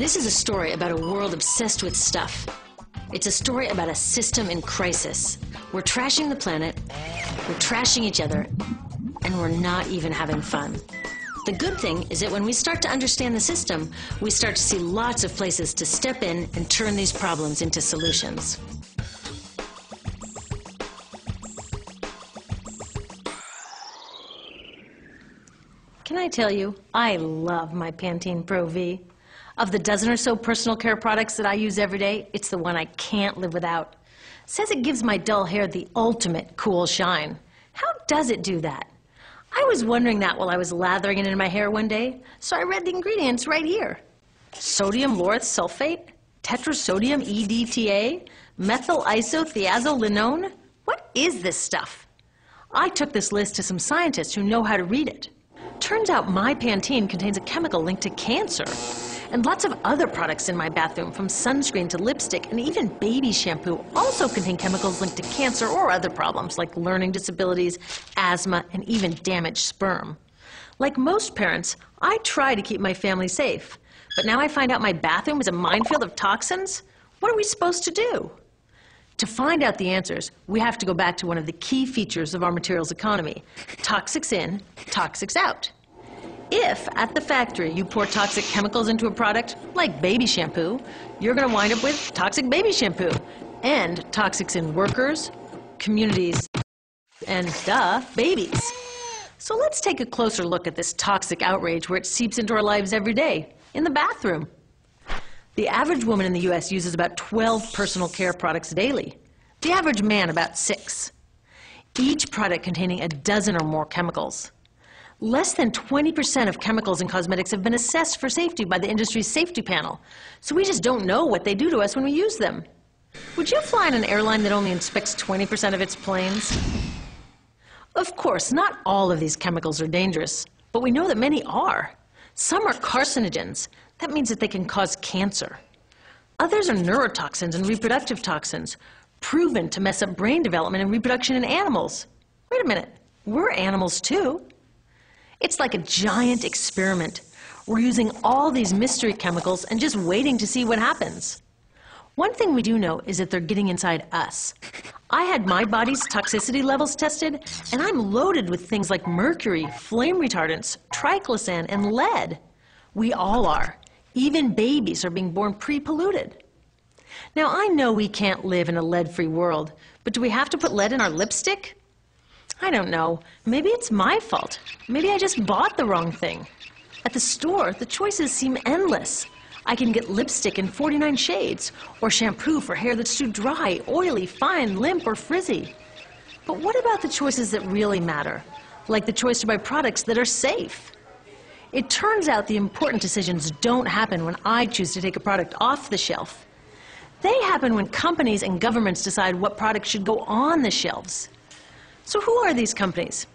This is a story about a world obsessed with stuff. It's a story about a system in crisis. We're trashing the planet, we're trashing each other, and we're not even having fun. The good thing is that when we start to understand the system, we start to see lots of places to step in and turn these problems into solutions. Can I tell you, I love my Pantene Pro V. Of the dozen or so personal care products that I use every day, it's the one I can't live without. It says it gives my dull hair the ultimate cool shine. How does it do that? I was wondering that while I was lathering it in my hair one day, so I read the ingredients right here. Sodium lauryl sulfate, tetrasodium EDTA, methyl isothiazolinone. What is this stuff? I took this list to some scientists who know how to read it. Turns out my Pantene contains a chemical linked to cancer. And lots of other products in my bathroom, from sunscreen to lipstick and even baby shampoo, also contain chemicals linked to cancer or other problems like learning disabilities, asthma, and even damaged sperm. Like most parents, I try to keep my family safe. But now I find out my bathroom is a minefield of toxins? What are we supposed to do? To find out the answers, we have to go back to one of the key features of our materials economy: toxics in, toxics out. If, at the factory, you pour toxic chemicals into a product, like baby shampoo, you're going to wind up with toxic baby shampoo, and toxics in workers, communities, and, babies. So let's take a closer look at this toxic outrage where it seeps into our lives every day, in the bathroom. The average woman in the U.S. uses about 12 personal care products daily. The average man about 6. Each product containing a dozen or more chemicals. Less than 20% of chemicals in cosmetics have been assessed for safety by the industry's safety panel, so we just don't know what they do to us when we use them. Would you fly in an airline that only inspects 20% of its planes? Of course, not all of these chemicals are dangerous, but we know that many are. Some are carcinogens. That means that they can cause cancer. Others are neurotoxins and reproductive toxins, proven to mess up brain development and reproduction in animals. Wait a minute, we're animals too. It's like a giant experiment. We're using all these mystery chemicals and just waiting to see what happens. One thing we do know is that they're getting inside us. I had my body's toxicity levels tested, and I'm loaded with things like mercury, flame retardants, triclosan, and lead. We all are. Even babies are being born pre-polluted. Now, I know we can't live in a lead-free world, but do we have to put lead in our lipstick? I don't know. Maybe it's my fault. Maybe I just bought the wrong thing. At the store, the choices seem endless. I can get lipstick in 49 shades, or shampoo for hair that's too dry, oily, fine, limp, or frizzy. But what about the choices that really matter? Like the choice to buy products that are safe? It turns out the important decisions don't happen when I choose to take a product off the shelf. They happen when companies and governments decide what products should go on the shelves. So who are these companies?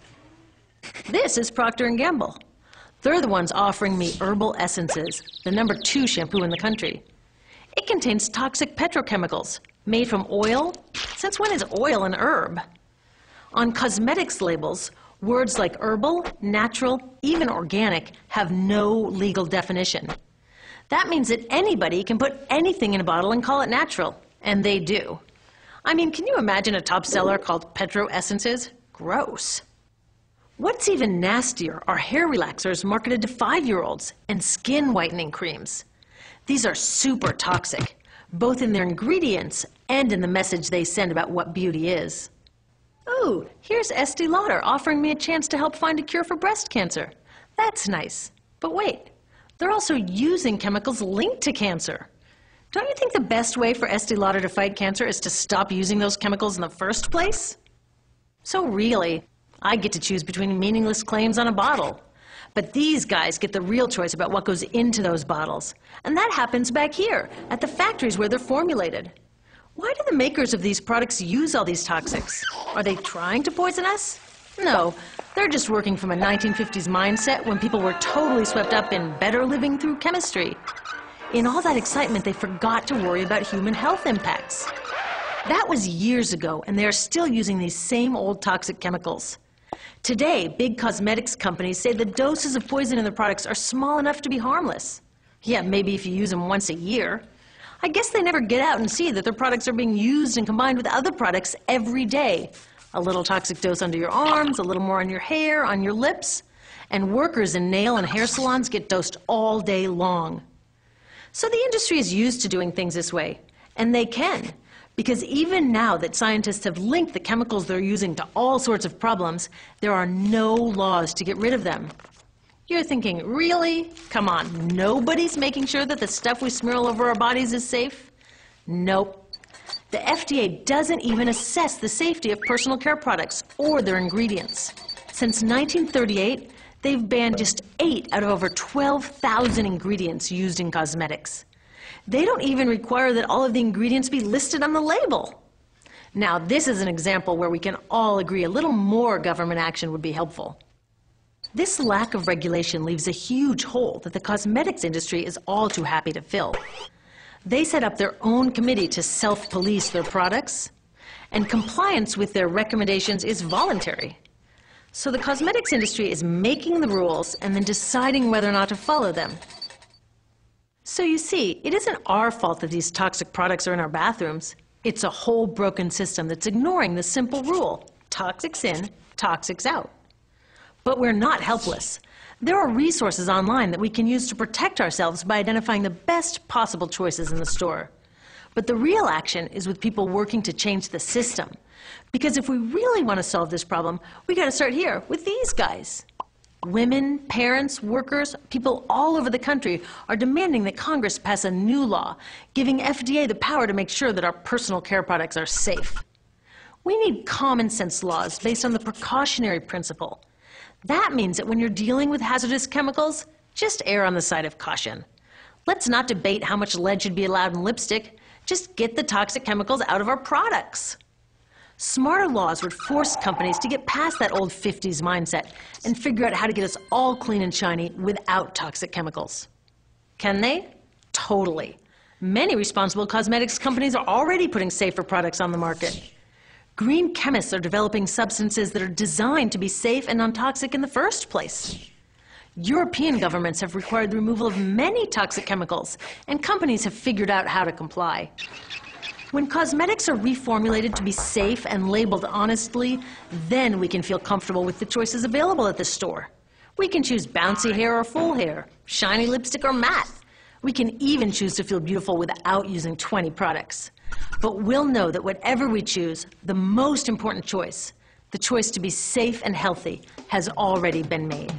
This is Procter & Gamble. They're the ones offering me Herbal Essences, the #2 shampoo in the country. It contains toxic petrochemicals made from oil. Since when is oil an herb? On cosmetics labels, words like herbal, natural, even organic have no legal definition. That means that anybody can put anything in a bottle and call it natural, and they do. I mean, can you imagine a top seller called Petro Essences? Gross. What's even nastier are hair relaxers marketed to 5-year-olds and skin whitening creams. These are super toxic, both in their ingredients and in the message they send about what beauty is. Oh, here's Estee Lauder offering me a chance to help find a cure for breast cancer. That's nice. But wait, they're also using chemicals linked to cancer. Don't you think the best way for Estee Lauder to fight cancer is to stop using those chemicals in the first place? So really, I get to choose between meaningless claims on a bottle. But these guys get the real choice about what goes into those bottles. And that happens back here, at the factories where they're formulated. Why do the makers of these products use all these toxics? Are they trying to poison us? No, they're just working from a 1950s mindset when people were totally swept up in better living through chemistry. In all that excitement, they forgot to worry about human health impacts. That was years ago, and they are still using these same old toxic chemicals. Today, big cosmetics companies say the doses of poison in their products are small enough to be harmless. Yeah, maybe if you use them once a year. I guess they never get out and see that their products are being used and combined with other products every day. A little toxic dose under your arms, a little more on your hair, on your lips. And workers in nail and hair salons get dosed all day long. So the industry is used to doing things this way, and they can. Because even now that scientists have linked the chemicals they're using to all sorts of problems, there are no laws to get rid of them. You're thinking, really? Come on, nobody's making sure that the stuff we smear all over our bodies is safe? Nope. The FDA doesn't even assess the safety of personal care products or their ingredients. Since 1938, they've banned just 8 out of over 12,000 ingredients used in cosmetics. They don't even require that all of the ingredients be listed on the label. Now, this is an example where we can all agree a little more government action would be helpful. This lack of regulation leaves a huge hole that the cosmetics industry is all too happy to fill. They set up their own committee to self-police their products, and compliance with their recommendations is voluntary. So the cosmetics industry is making the rules and then deciding whether or not to follow them. So you see, it isn't our fault that these toxic products are in our bathrooms. It's a whole broken system that's ignoring the simple rule: toxics in, toxics out. But we're not helpless. There are resources online that we can use to protect ourselves by identifying the best possible choices in the store. But the real action is with people working to change the system. Because if we really want to solve this problem, we got to start here with these guys. Women, parents, workers, people all over the country are demanding that Congress pass a new law, giving FDA the power to make sure that our personal care products are safe. We need common sense laws based on the precautionary principle. That means that when you're dealing with hazardous chemicals, just err on the side of caution. Let's not debate how much lead should be allowed in lipstick. Just get the toxic chemicals out of our products. Smarter laws would force companies to get past that old 50s mindset and figure out how to get us all clean and shiny without toxic chemicals. Can they? Totally. Many responsible cosmetics companies are already putting safer products on the market. Green chemists are developing substances that are designed to be safe and non-toxic in the first place. European governments have required the removal of many toxic chemicals, and companies have figured out how to comply. When cosmetics are reformulated to be safe and labeled honestly, then we can feel comfortable with the choices available at the store. We can choose bouncy hair or full hair, shiny lipstick or matte. We can even choose to feel beautiful without using 20 products. But we'll know that whatever we choose, the most important choice, the choice to be safe and healthy, has already been made.